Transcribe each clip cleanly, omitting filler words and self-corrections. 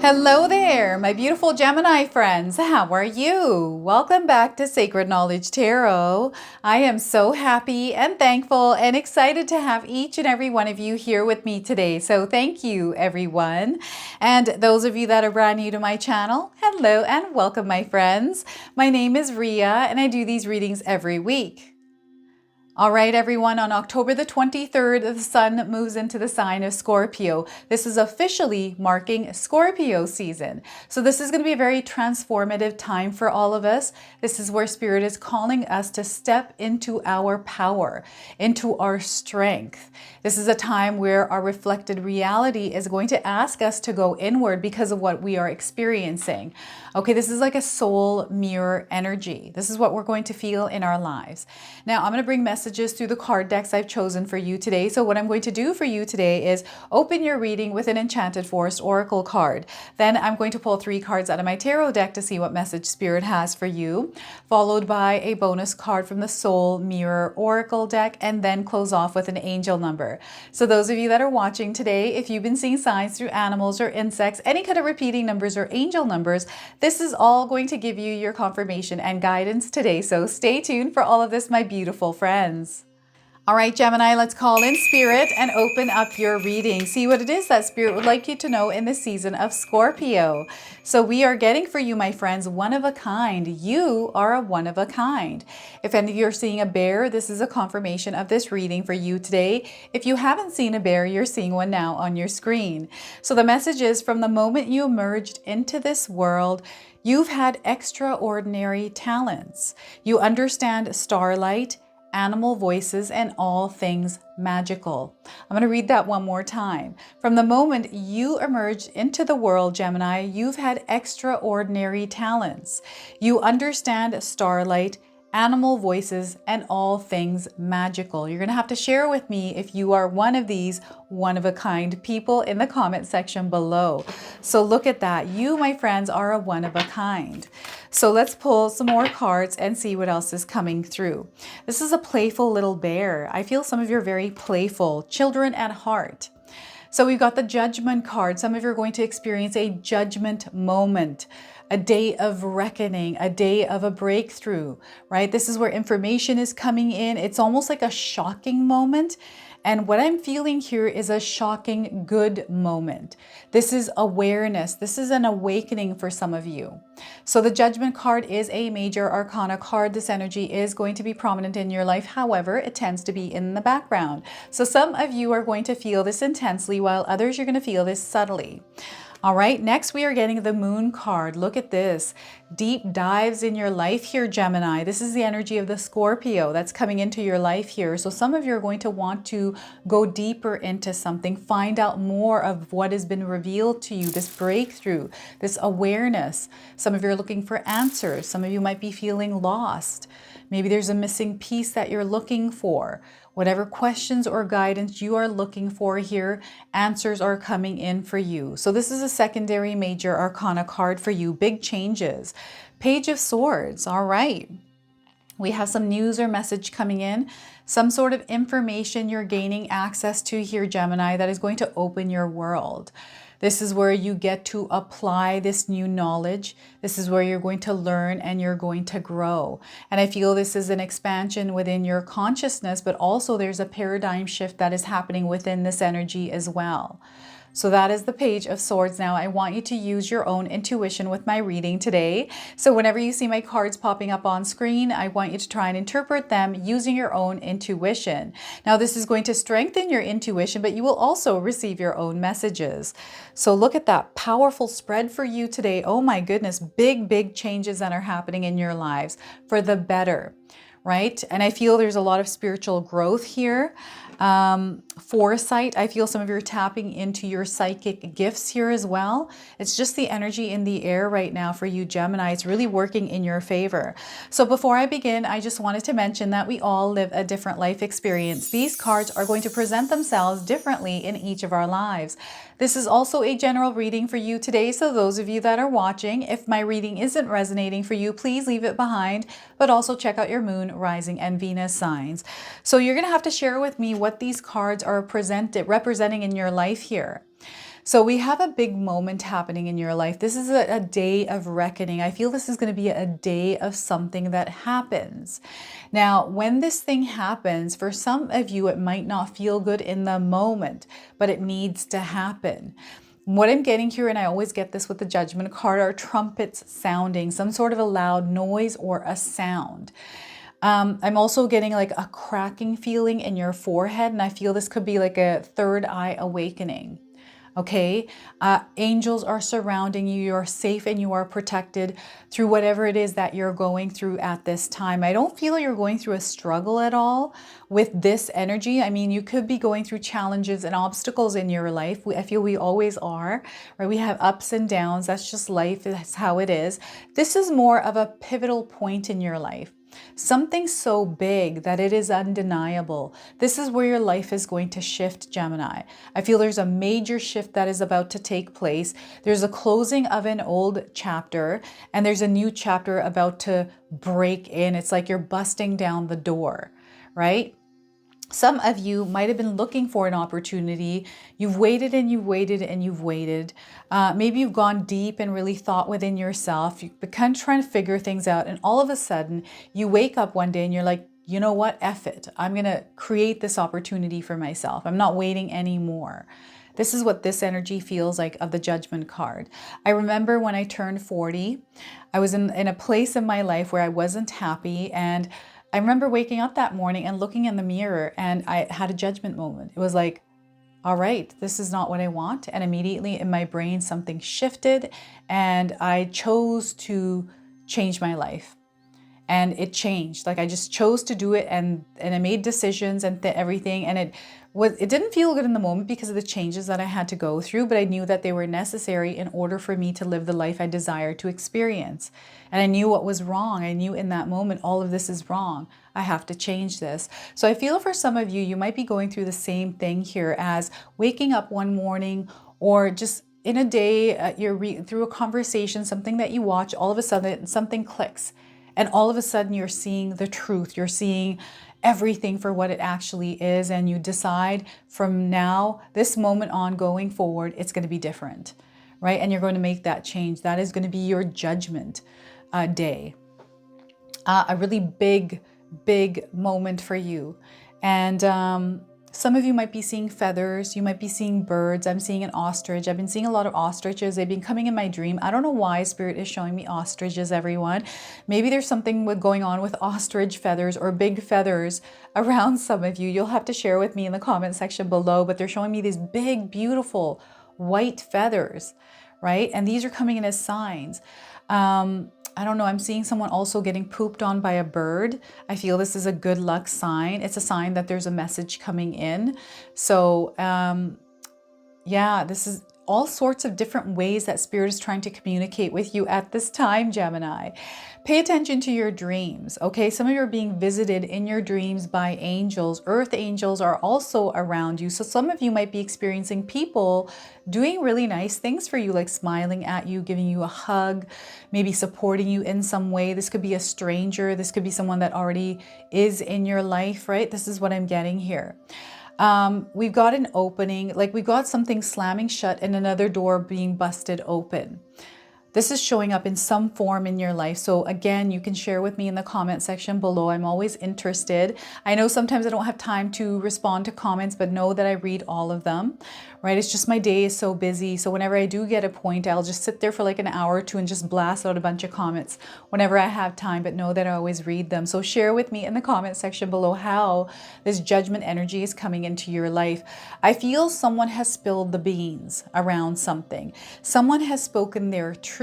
Hello there, my beautiful Gemini friends. How are you? Welcome back to Sacred Knowledge Tarot. I am so happy and thankful and excited to have each and every one of you here with me today. So thank you, everyone. And those of you that are brand new to my channel, hello and welcome, my friends. My name is Ria and I do these readings every week. All right, everyone, on October the 23rd, the sun moves into the sign of Scorpio. This is officially marking Scorpio season. So this is going to be a very transformative time for all of us. This is where Spirit is calling us to step into our power, into our strength. This is a time where our reflected reality is going to ask us to go inward because of what we are experiencing. Okay, this is like a soul mirror energy. This is what we're going to feel in our lives. Now, I'm going to bring messages through the card decks I've chosen for you today. So what I'm going to do for you today is open your reading with an Enchanted Forest Oracle card. Then I'm going to pull 3 cards out of my tarot deck to see what message Spirit has for you, followed by a bonus card from the Soul Mirror Oracle deck, and then close off with an angel number. So those of you that are watching today, if you've been seeing signs through animals or insects, any kind of repeating numbers or angel numbers, this is all going to give you your confirmation and guidance today. So stay tuned for all of this, my beautiful friends. All right, Gemini, let's call in Spirit and open up your reading. See what it is that Spirit would like you to know in this season of Scorpio. So we are getting for you, my friends, one of a kind. You are a one of a kind. If any of you are seeing a bear, this is a confirmation of this reading for you today. If you haven't seen a bear, you're seeing one now on your screen. So the message is, from the moment you emerged into this world, you've had extraordinary talents. You understand starlight, animal voices, and all things magical. I'm going to read that one more time. From the moment you emerged into the world, Gemini, you've had extraordinary talents. You understand starlight, animal voices, and all things magical. You're going to have to share with me if you are one of these one-of-a-kind people in the comment section below. So look at that. You, my friends, are a one-of-a-kind. So let's pull some more cards and see what else is coming through. This is a playful little bear. I feel some of you are very playful, children at heart. So we've got the Judgment card. Some of you are going to experience a judgment moment, a day of reckoning, a day of a breakthrough, right? This is where information is coming in. It's almost like a shocking moment. And what I'm feeling here is a shocking good moment. This is awareness. This is an awakening for some of you. So the Judgment card is a major arcana card. This energy is going to be prominent in your life. However, it tends to be in the background. So some of you are going to feel this intensely, while others you're going to feel this subtly. All right, next we are getting the Moon card. Look at this. Deep dives in your life here, Gemini. This is the energy of the Scorpio that's coming into your life here. So some of you are going to want to go deeper into something, find out more of what has been revealed to you, this breakthrough, this awareness. Some of you are looking for answers. Some of you might be feeling lost. Maybe there's a missing piece that you're looking for. Whatever questions or guidance you are looking for here, answers are coming in for you. So this is a secondary major arcana card for you. Big changes. Page of Swords. All right. We have some news or message coming in. Some sort of information you're gaining access to here, Gemini, that is going to open your world. This is where you get to apply this new knowledge. This is where you're going to learn and you're going to grow. And I feel this is an expansion within your consciousness, but also there's a paradigm shift that is happening within this energy as well. So that is the Page of Swords. Now I want you to use your own intuition with my reading today. So whenever you see my cards popping up on screen, I want you to try and interpret them using your own intuition. Now this is going to strengthen your intuition, but you will also receive your own messages. So look at that powerful spread for you today. Oh my goodness, big changes that are happening in your lives for the better, right? And I feel there's a lot of spiritual growth here. Foresight. I feel some of you are tapping into your psychic gifts here as well. It's just the energy in the air right now for you, Gemini. It's really working in your favor. So before I begin, I just wanted to mention that we all live a different life experience. These cards are going to present themselves differently in each of our lives. This is also a general reading for you today. So those of you that are watching, if my reading isn't resonating for you, please leave it behind, but also check out your moon, rising, and Venus signs. So you're going to have to share with me what these cards are representing in your life here. So we have a big moment happening in your life. This is a day of reckoning. I feel this is going to be a day of something that happens. Now, when this thing happens, for some of you, it might not feel good in the moment, but it needs to happen. What I'm getting here, and I always get this with the Judgment card, are trumpets sounding, some sort of a loud noise or a sound. I'm also getting like a cracking feeling in your forehead, and I feel this could be like a third eye awakening. Okay, angels are surrounding you. You're safe and you are protected through whatever it is that you're going through at this time. I don't feel you're going through a struggle at all with this energy. I mean, you could be going through challenges and obstacles in your life. I feel we always are, right? We have ups and downs. That's just life. That's how it is. This is more of a pivotal point in your life. Something so big that it is undeniable. This is where your life is going to shift, Gemini. I feel there's a major shift that is about to take place. There's a closing of an old chapter, and there's a new chapter about to break in. It's like you're busting down the door, right? Some of you might have been looking for an opportunity. You've waited and you've waited and you've waited. Maybe you've gone deep and really thought within yourself. You've begun trying to figure things out. And all of a sudden, you wake up one day and you're like, you know what? F it. I'm going to create this opportunity for myself. I'm not waiting anymore. This is what this energy feels like of the Judgment card. I remember when I turned 40, I was in a place in my life where I wasn't happy, and I remember waking up that morning and looking in the mirror, and I had a judgment moment. It was like, all right, this is not what I want. And immediately in my brain, something shifted and I chose to change my life. And it changed. Like I just chose to do it, and I made decisions and everything. And it didn't feel good in the moment because of the changes that I had to go through, but I knew that they were necessary in order for me to live the life I desired to experience. And I knew what was wrong. I knew in that moment, all of this is wrong. I have to change this. So I feel for some of you, you might be going through the same thing here, as waking up one morning, or just in a day, through a conversation, something that you watch, all of a sudden something clicks. And all of a sudden you're seeing the truth. You're seeing everything for what it actually is. And you decide from now, this moment on going forward, it's going to be different, right? And you're going to make that change. That is going to be your judgment day. A really big moment for you. And some of you might be seeing feathers. You might be seeing birds. I'm seeing an ostrich. I've been seeing a lot of ostriches. They've been coming in my dream. I don't know why Spirit is showing me ostriches, everyone. Maybe there's something going on with ostrich feathers or big feathers around some of you. You'll have to share with me in the comment section below, but they're showing me these big, beautiful white feathers, right? And these are coming in as signs. I don't know, I'm seeing someone also getting pooped on by a bird. I feel this is a good luck sign. It's a sign that there's a message coming in. So yeah, this is all sorts of different ways that Spirit is trying to communicate with you at this time, Gemini. Pay attention to your dreams, okay? Some of you are being visited in your dreams by angels. Earth angels are also around you. So some of you might be experiencing people doing really nice things for you, like smiling at you, giving you a hug, maybe supporting you in some way. This could be a stranger. This could be someone that already is in your life, right? This is what I'm getting here. We've got an opening, like we got something slamming shut and another door being busted open. This is showing up in some form in your life. So again, you can share with me in the comment section below. I'm always interested. I know sometimes I don't have time to respond to comments, but know that I read all of them, right? It's just my day is so busy. So whenever I do get a point, I'll just sit there for like an hour or two and just blast out a bunch of comments whenever I have time, but know that I always read them. So share with me in the comment section below how this judgment energy is coming into your life. I feel someone has spilled the beans around something. Someone has spoken their truth.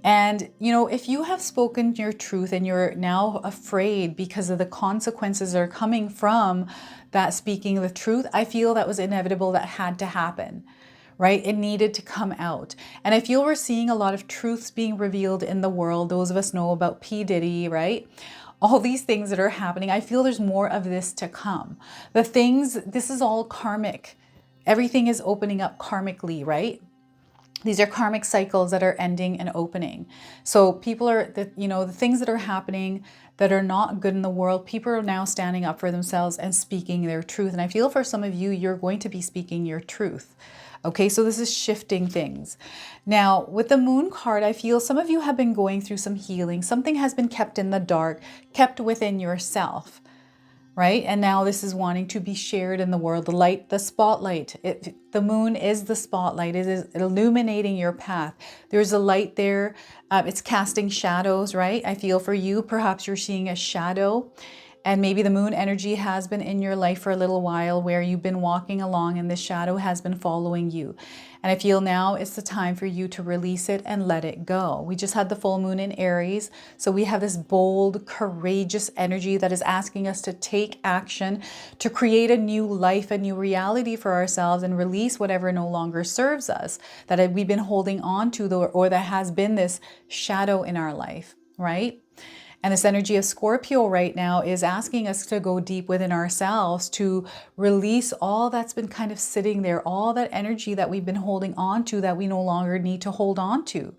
And, you know, if you have spoken your truth and you're now afraid because of the consequences that are coming from that speaking the truth, I feel that was inevitable. That had to happen, right? It needed to come out. And I feel we're seeing a lot of truths being revealed in the world. Those of us know about P. Diddy, right? All these things that are happening. I feel there's more of this to come. This is all karmic. Everything is opening up karmically, right? These are karmic cycles that are ending and opening. So people are, the things that are happening that are not good in the world, people are now standing up for themselves and speaking their truth. And I feel for some of you, you're going to be speaking your truth. Okay, so this is shifting things. Now, with the moon card, I feel some of you have been going through some healing. Something has been kept in the dark, kept within yourself, right? And now this is wanting to be shared in the world. The light, the spotlight. The moon is the spotlight. It is illuminating your path. There's a light there. It's casting shadows, right? I feel for you, perhaps you're seeing a shadow. And maybe the moon energy has been in your life for a little while where you've been walking along and this shadow has been following you. And I feel now it's the time for you to release it and let it go. We just had the full moon in Aries. So we have this bold, courageous energy that is asking us to take action, to create a new life, a new reality for ourselves and release whatever no longer serves us, that we've been holding on to or that has been this shadow in our life, right? And this energy of Scorpio right now is asking us to go deep within ourselves, to release all that's been kind of sitting there, all that energy that we've been holding on to that we no longer need to hold on to,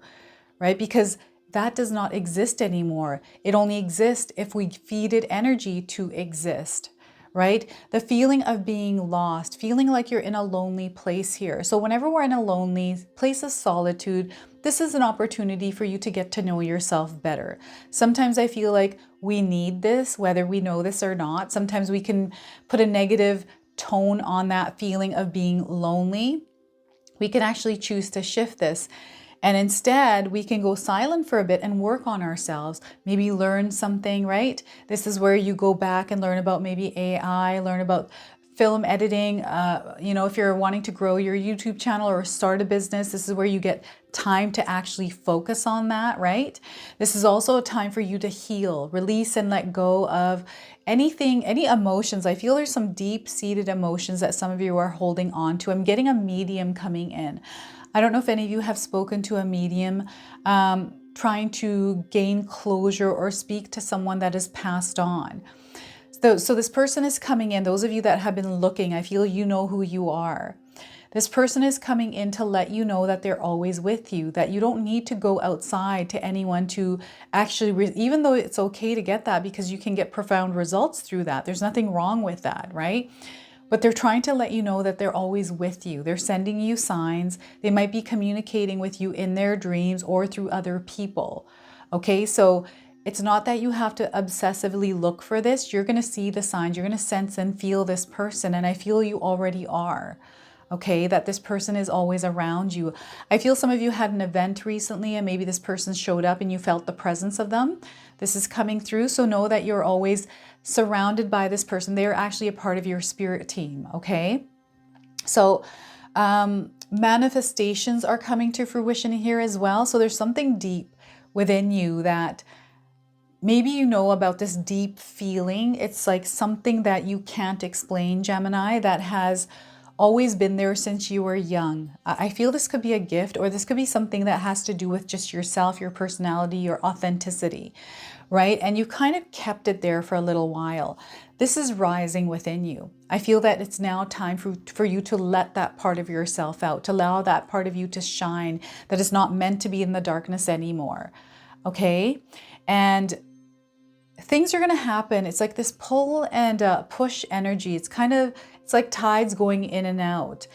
right? Because that does not exist anymore. It only exists if we feed it energy to exist, right? The feeling of being lost, feeling like you're in a lonely place here. So whenever we're in a lonely place of solitude, this is an opportunity for you to get to know yourself better. Sometimes I feel like we need this, whether we know this or not. Sometimes we can put a negative tone on that feeling of being lonely. We can actually choose to shift this. And instead, we can go silent for a bit and work on ourselves, maybe learn something, right? This is where you go back and learn about maybe AI, learn about film editing. If you're wanting to grow your YouTube channel or start a business, this is where you get time to actually focus on that, right? This is also a time for you to heal, release and let go of anything, any emotions. I feel there's some deep-seated emotions that some of you are holding on to. I'm getting a medium coming in. I don't know if any of you have spoken to a medium trying to gain closure or speak to someone that has passed on. So this person is coming in. Those of you that have been looking, I feel you know who you are. This person is coming in to let you know that they're always with you, that you don't need to go outside to anyone to actually, even though it's okay to get that because you can get profound results through that. There's nothing wrong with that, right? But they're trying to let you know that they're always with you. They're sending you signs. They might be communicating with you in their dreams or through other people. Okay, so it's not that you have to obsessively look for this. You're going to see the signs. You're going to sense and feel this person. And I feel you already are. Okay, that this person is always around you. I feel some of you had an event recently and maybe this person showed up and you felt the presence of them. This is coming through. So know that you're always surrounded by this person. They're actually a part of your spirit team. Okay, so manifestations are coming to fruition here as well. So there's something deep within you that maybe you know about this deep feeling. It's like something that you can't explain, Gemini, that has always been there since you were young. I feel this could be a gift, or this could be something that has to do with just yourself, your personality, your authenticity, right? And you kind of kept it there for a little while. This is rising within you. I feel that it's now time for you to let that part of yourself out, to allow that part of you to shine, that is not meant to be in the darkness anymore. Okay? And things are going to happen. It's like this pull and push energy. It's like tides going in and out.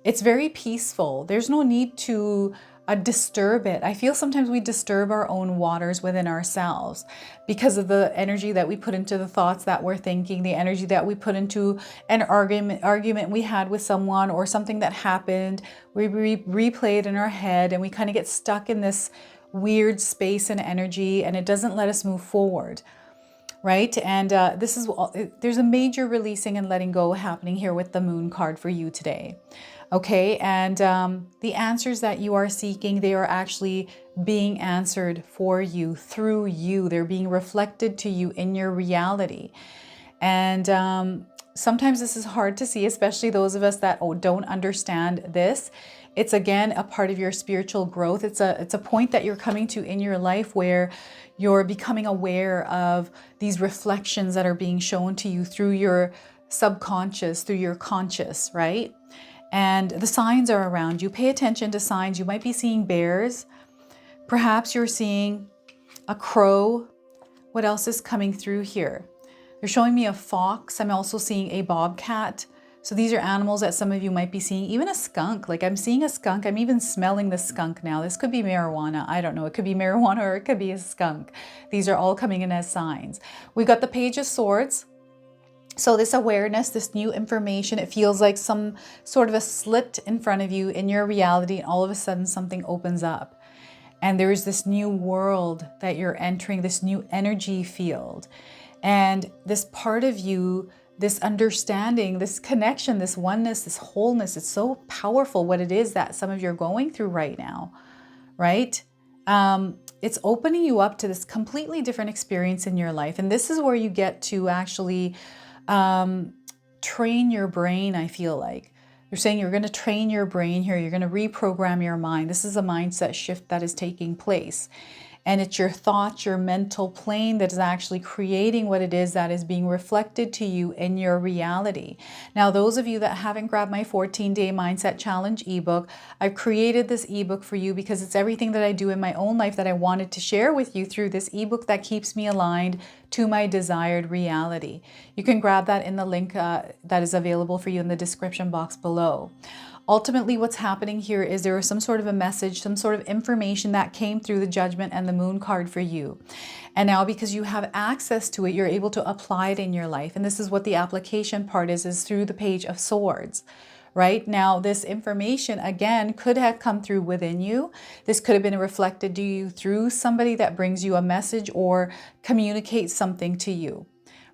It's very peaceful. There's no need to disturb it. I feel sometimes we disturb our own waters within ourselves because of the energy that we put into the thoughts that we're thinking, the energy that we put into an argument we had with someone or something that happened. We replay it in our head and we kind of get stuck in this weird space and energy, and it doesn't let us move forward. Right? And there's a major releasing and letting go happening here with the moon card for you today. Okay. And the answers that you are seeking, they are actually being answered for you, through you. They're being reflected to you in your reality. And sometimes this is hard to see, especially those of us that don't understand this. It's again a part of your spiritual growth. It's a point that you're coming to in your life where you're becoming aware of these reflections that are being shown to you through your subconscious, through your conscious, right? And the signs are around you. Pay attention to signs. You might be seeing bears. Perhaps you're seeing a crow. What else is coming through here? They're showing me a fox. I'm also seeing a bobcat. So these are animals that some of you might be seeing, even a skunk. Like I'm seeing a skunk. I'm even smelling the skunk now. This could be marijuana. I don't know. It could be marijuana or it could be a skunk. These are all coming in as signs. We've got the Page of Swords. So this awareness, this new information, it feels like some sort of a slit in front of you in your reality, and all of a sudden something opens up. And there's this new world that you're entering, this new energy field. And this part of you, this understanding, this connection, this oneness, this wholeness, it's so powerful what it is that some of you are going through right now, right? It's opening you up to this completely different experience in your life. And this is where you get to actually train your brain, I feel like. You're saying you're going to train your brain here. You're going to reprogram your mind. This is a mindset shift that is taking place. And it's your thoughts, your mental plane that is actually creating what it is that is being reflected to you in your reality. Now, those of you that haven't grabbed my 14-day Mindset Challenge ebook, I've created this ebook for you because it's everything that I do in my own life that I wanted to share with you through this ebook that keeps me aligned to my desired reality. You can grab that in the link that is available for you in the description box below. Ultimately, what's happening here is there was some sort of a message, some sort of information that came through the Judgment and the Moon card for you. And now because you have access to it, you're able to apply it in your life. And this is what the application part is through the Page of Swords. Right now, this information, again, could have come through within you. This could have been reflected to you through somebody that brings you a message or communicates something to you.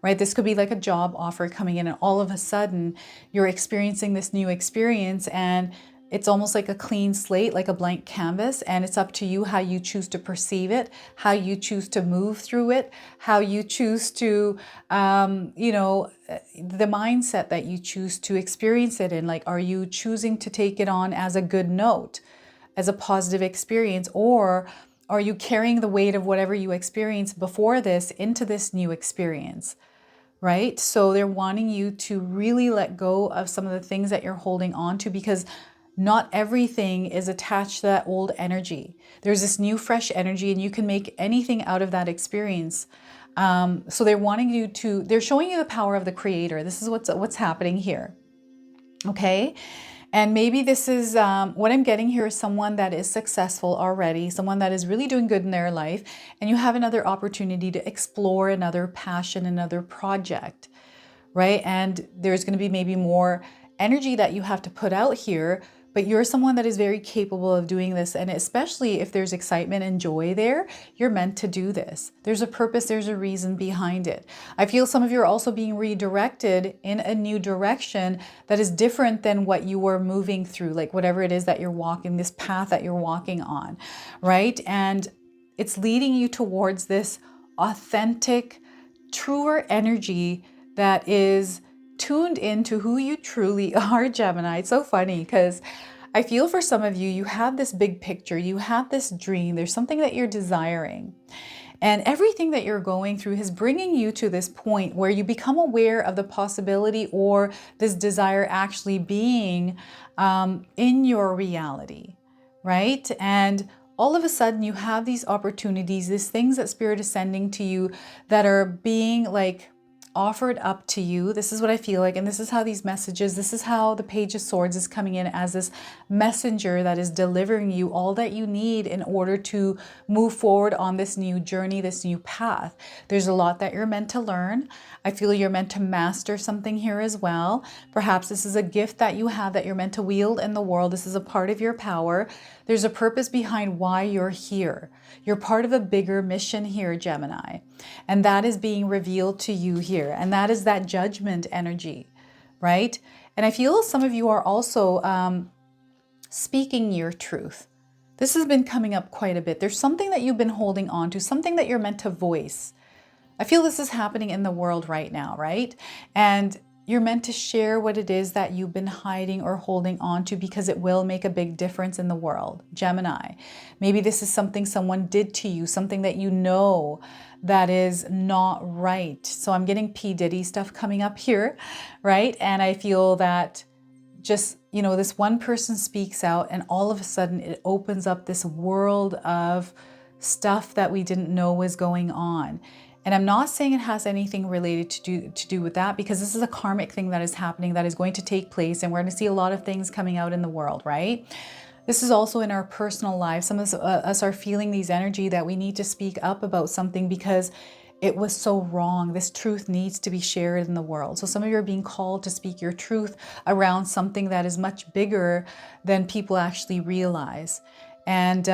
Right? This could be like a job offer coming in, and all of a sudden you're experiencing this new experience, and it's almost like a clean slate, like a blank canvas, and it's up to you how you choose to perceive it, how you choose to move through it, how you choose to, the mindset that you choose to experience it in. Like, are you choosing to take it on as a good note, as a positive experience, or are you carrying the weight of whatever you experienced before this into this new experience? Right? So they're wanting you to really let go of some of the things that you're holding on to, because not everything is attached to that old energy. There's this new, fresh energy, and you can make anything out of that experience. So they're wanting you to, they're showing you the power of the Creator. This is what's happening here. Okay? And maybe this is, what I'm getting here is someone that is successful already, someone that is really doing good in their life, and you have another opportunity to explore another passion, another project, right? And there's going to be maybe more energy that you have to put out here, but you're someone that is very capable of doing this. And especially if there's excitement and joy there, you're meant to do this. There's a purpose, there's a reason behind it. I feel some of you are also being redirected in a new direction that is different than what you were moving through, like whatever it is that you're walking, this path that you're walking on, right? And it's leading you towards this authentic, truer energy that is tuned into who you truly are, Gemini. It's so funny because I feel for some of you, you have this big picture, you have this dream, there's something that you're desiring. And everything that you're going through is bringing you to this point where you become aware of the possibility or this desire actually being in your reality, right? And all of a sudden you have these opportunities, these things that Spirit is sending to you that are being like offered up to you. This is what I feel like. And this is how these messages, this is how the Page of Swords is coming in as this messenger that is delivering you all that you need in order to move forward on this new journey, this new path. There's a lot that you're meant to learn. I feel you're meant to master something here as well. Perhaps this is a gift that you have that you're meant to wield in the world. This is a part of your power. There's a purpose behind why you're here. You're part of a bigger mission here, Gemini. And that is being revealed to you here. And that is that judgment energy, right? And I feel some of you are also speaking your truth. This has been coming up quite a bit. There's something that you've been holding on to, something that you're meant to voice. I feel this is happening in the world right now, right? And you're meant to share what it is that you've been hiding or holding on to, because it will make a big difference in the world, Gemini. Maybe this is something someone did to you, something that you know that is not right. So I'm getting P. Diddy stuff coming up here, right? And I feel that just, this one person speaks out and all of a sudden it opens up this world of stuff that we didn't know was going on. And I'm not saying it has anything related to do with that, because this is a karmic thing that is happening, that is going to take place, and we're going to see a lot of things coming out in the world, right? This is also in our personal lives. Some of us are feeling these energy that we need to speak up about something because it was so wrong. This truth needs to be shared in the world. So some of you are being called to speak your truth around something that is much bigger than people actually realize. And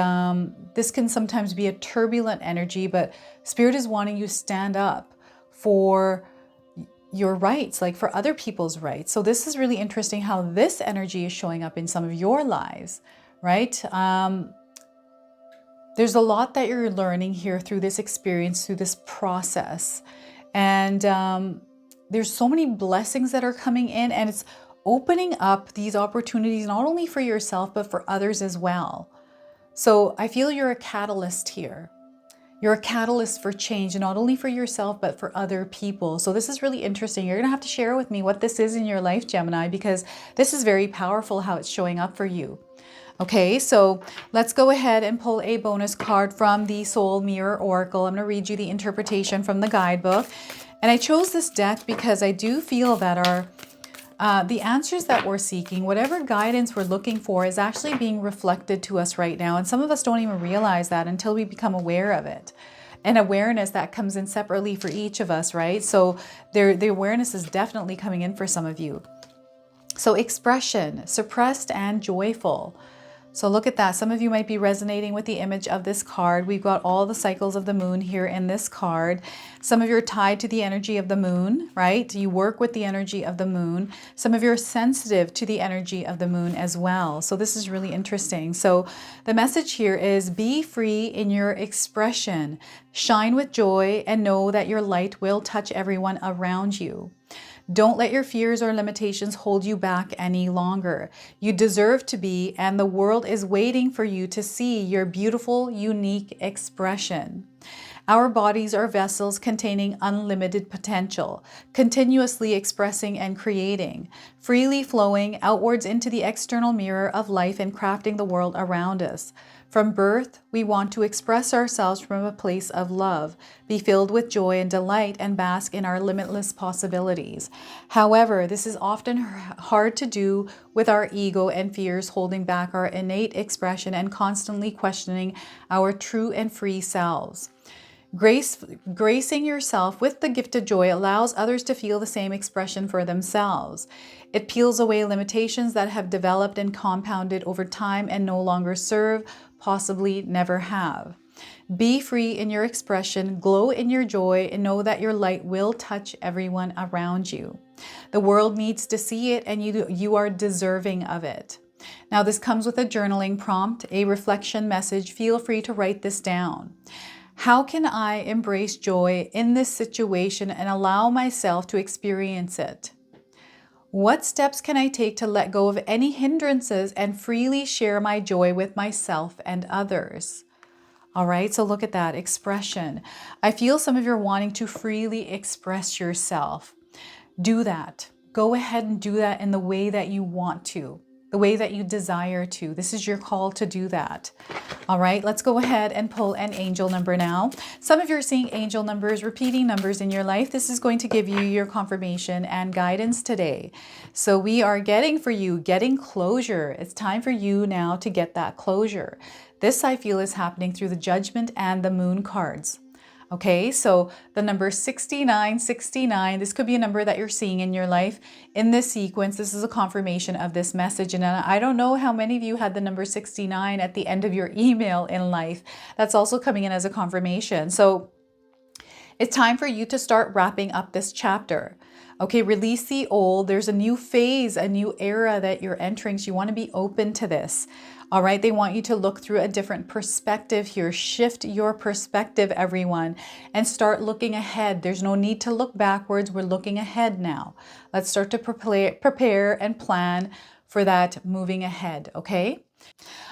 this can sometimes be a turbulent energy, but Spirit is wanting you to stand up for your rights, like for other people's rights. So this is really interesting how this energy is showing up in some of your lives, right? There's a lot that you're learning here through this experience, through this process. And there's so many blessings that are coming in, and it's opening up these opportunities, not only for yourself, but for others as well. So I feel you're a catalyst here. You're a catalyst for change, and not only for yourself, but for other people. So this is really interesting. You're going to have to share with me what this is in your life, Gemini, because this is very powerful how it's showing up for you. Okay, so let's go ahead and pull a bonus card from the Soul Mirror Oracle. I'm going to read you the interpretation from the guidebook. And I chose this deck because I do feel that the answers that we're seeking, whatever guidance we're looking for, is actually being reflected to us right now. And some of us don't even realize that until we become aware of it. And awareness that comes in separately for each of us, right? So the awareness is definitely coming in for some of you. So expression, suppressed and joyful. So look at that. Some of you might be resonating with the image of this card. We've got all the cycles of the moon here in this card. Some of you are tied to the energy of the moon, right? You work with the energy of the moon. Some of you are sensitive to the energy of the moon as well. So this is really interesting. So the message here is be free in your expression. Shine with joy and know that your light will touch everyone around you. Don't let your fears or limitations hold you back any longer. You deserve to be, and the world is waiting for you to see your beautiful, unique expression. Our bodies are vessels containing unlimited potential, continuously expressing and creating, freely flowing outwards into the external mirror of life and crafting the world around us. From birth, we want to express ourselves from a place of love, be filled with joy and delight, and bask in our limitless possibilities. However, this is often hard to do with our ego and fears holding back our innate expression and constantly questioning our true and free selves. Gracing yourself with the gift of joy allows others to feel the same expression for themselves. It peels away limitations that have developed and compounded over time and no longer serve, possibly never have. Be free in your expression, glow in your joy, and know that your light will touch everyone around you. The world needs to see it, and you are deserving of it. Now, this comes with a journaling prompt, a reflection message. Feel free to write this down. How can I embrace joy in this situation and allow myself to experience it? What steps can I take to let go of any hindrances and freely share my joy with myself and others? All right, so look at that expression. I feel some of you are wanting to freely express yourself. Do that. Go ahead and do that in the way that you want to, the way that you desire to. This is your call to do that. All right, let's go ahead and pull an angel number now. Some of you are seeing angel numbers, repeating numbers in your life. This is going to give you your confirmation and guidance today. So we are getting closure. It's time for you now to get that closure. This, I feel, is happening through the Judgment and the Moon cards. Okay, so the number 6969, this could be a number that you're seeing in your life. In this sequence, this is a confirmation of this message. And I don't know how many of you had the number 69 at the end of your email in life. That's also coming in as a confirmation. So it's time for you to start wrapping up this chapter. Okay, release the old. There's a new phase, a new era that you're entering. So you want to be open to this. All right, they want you to look through a different perspective here. Shift your perspective, everyone, and start looking ahead. There's no need to look backwards. We're looking ahead now. Let's start to prepare and plan for that moving ahead, okay?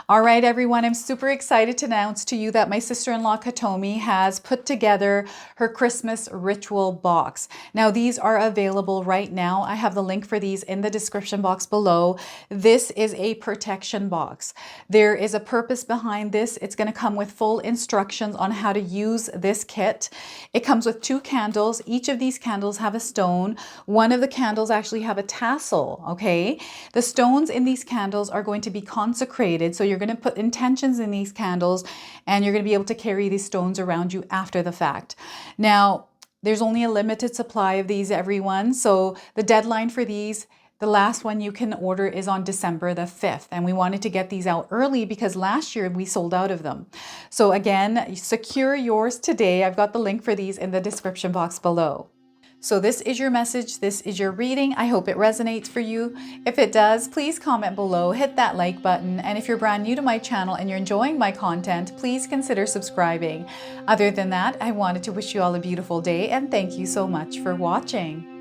All right, everyone, I'm super excited to announce to you that my sister-in-law Katomi has put together her Christmas ritual box. Now, these are available right now. I have the link for these in the description box below. This is a protection box. There is a purpose behind this. It's going to come with full instructions on how to use this kit. It comes with 2 candles. Each of these candles have a stone. One of the candles actually have a tassel, okay? The stones in these candles are going to be consecrated, so you're going to put intentions in these candles and you're going to be able to carry these stones around you after the fact. Now, there's only a limited supply of these, everyone. So the deadline for these, the last one you can order is on December the 5th. And we wanted to get these out early because last year we sold out of them. So again, secure yours today. I've got the link for these in the description box below. So this is your message, this is your reading. I hope it resonates for you. If it does, please comment below, hit that like button, and if you're brand new to my channel and you're enjoying my content, please consider subscribing. Other than that, I wanted to wish you all a beautiful day and thank you so much for watching.